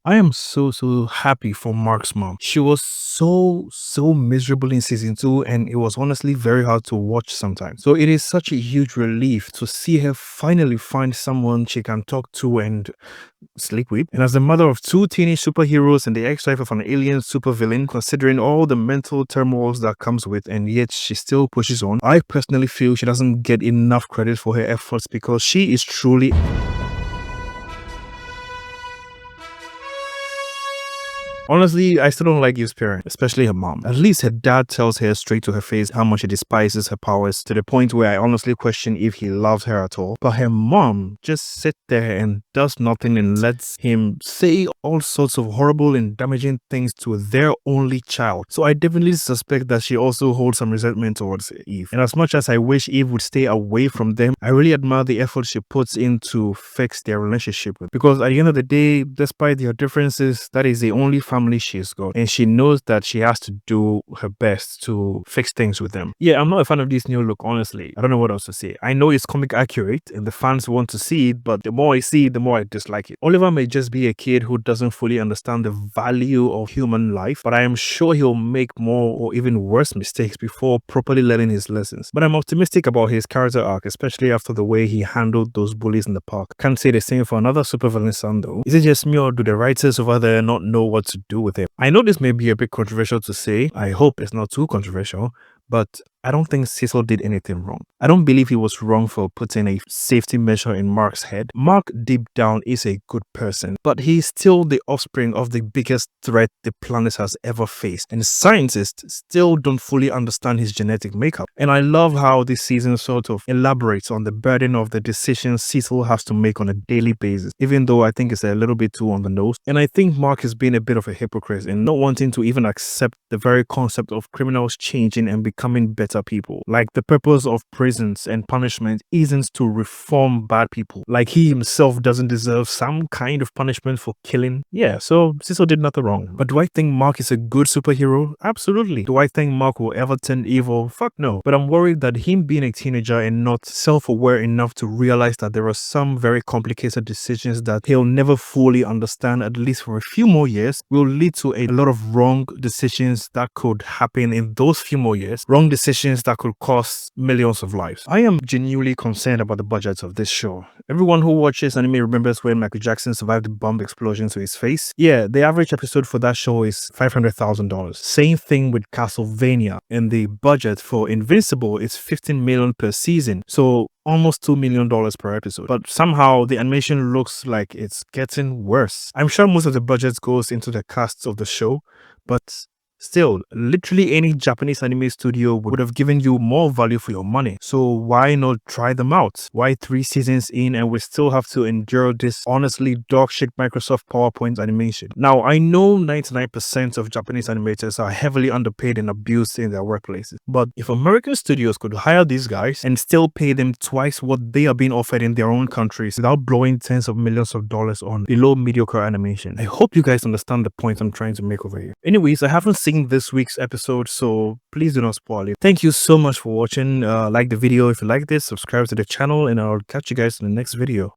I am so happy for Mark's mom. She was so miserable in season 2, and it was honestly very hard to watch sometimes. So it is such a huge relief to see her finally find someone she can talk to and sleep with. And as the mother of two teenage superheroes and the ex-wife of an alien supervillain, considering all the mental turmoils that comes with, and yet she still pushes on, I personally feel she doesn't get enough credit for her efforts because she is truly. Honestly, I still don't like Eve's parent, especially her mom. At least her dad tells her straight to her face how much he despises her powers, to the point where I honestly question if he loves her at all. But her mom just sits there and does nothing and lets him say all sorts of horrible and damaging things to their only child. So I definitely suspect that she also holds some resentment towards Eve. And as much as I wish Eve would stay away from them, I really admire the effort she puts in to fix their relationship. Because at the end of the day, despite their differences, that is the only family she's got, and she knows that she has to do her best to fix things with them. Yeah, I'm not a fan of this new look, honestly. I don't know what else to say. I know it's comic accurate and the fans want to see it, but the more I see it, the more I dislike it. Oliver may just be a kid who doesn't fully understand the value of human life, but I am sure he'll make more or even worse mistakes before properly learning his lessons. But I'm optimistic about his character arc, especially after the way he handled those bullies in the park. Can't say the same for another supervillain son though. Is it just me, or do the writers over there not know what to do with him? I know this may be a bit controversial to say. I hope it's not too controversial, but I don't think Cecil did anything wrong. I don't believe he was wrong for putting a safety measure in Mark's head. Mark deep down is a good person, but he's still the offspring of the biggest threat the planet has ever faced, and scientists still don't fully understand his genetic makeup. And I love how this season sort of elaborates on the burden of the decisions Cecil has to make on a daily basis, even though I think it's a little bit too on the nose. And I think Mark has been a bit of a hypocrite in not wanting to even accept the very concept of criminals changing and becoming better people. Like, the purpose of prisons and punishment isn't to reform bad people. Like, he himself doesn't deserve some kind of punishment for killing. Yeah, so Cecil did nothing wrong. But do I think Mark is a good superhero? Absolutely. Do I think Mark will ever turn evil? Fuck no. But I'm worried that him being a teenager and not self-aware enough to realize that there are some very complicated decisions that he'll never fully understand, at least for a few more years, will lead to a lot of wrong decisions that could happen in those few more years. Wrong decisions that could cost millions of lives. I am genuinely concerned about the budget of this show. Everyone who watches anime remembers when Michael Jackson survived the bomb explosion to his face. Yeah, the average episode for that show is $500,000. Same thing with Castlevania, and the budget for Invincible is $15 million per season. So almost $2 million per episode. But somehow the animation looks like it's getting worse. I'm sure most of the budget goes into the casts of the show, but still, literally any Japanese anime studio would have given you more value for your money. So why not try them out? Why 3 seasons in and we still have to endure this honestly dog shit Microsoft PowerPoint animation? Now, I know 99% of Japanese animators are heavily underpaid and abused in their workplaces. But if American studios could hire these guys and still pay them twice what they are being offered in their own countries without blowing tens of millions of dollars on below mediocre animation, I hope you guys understand the point I'm trying to make over here. Anyways, I haven't seen this week's episode, so please do not spoil it. Thank you so much for watching. Like the video if you like this, subscribe to the channel, and I'll catch you guys in the next video.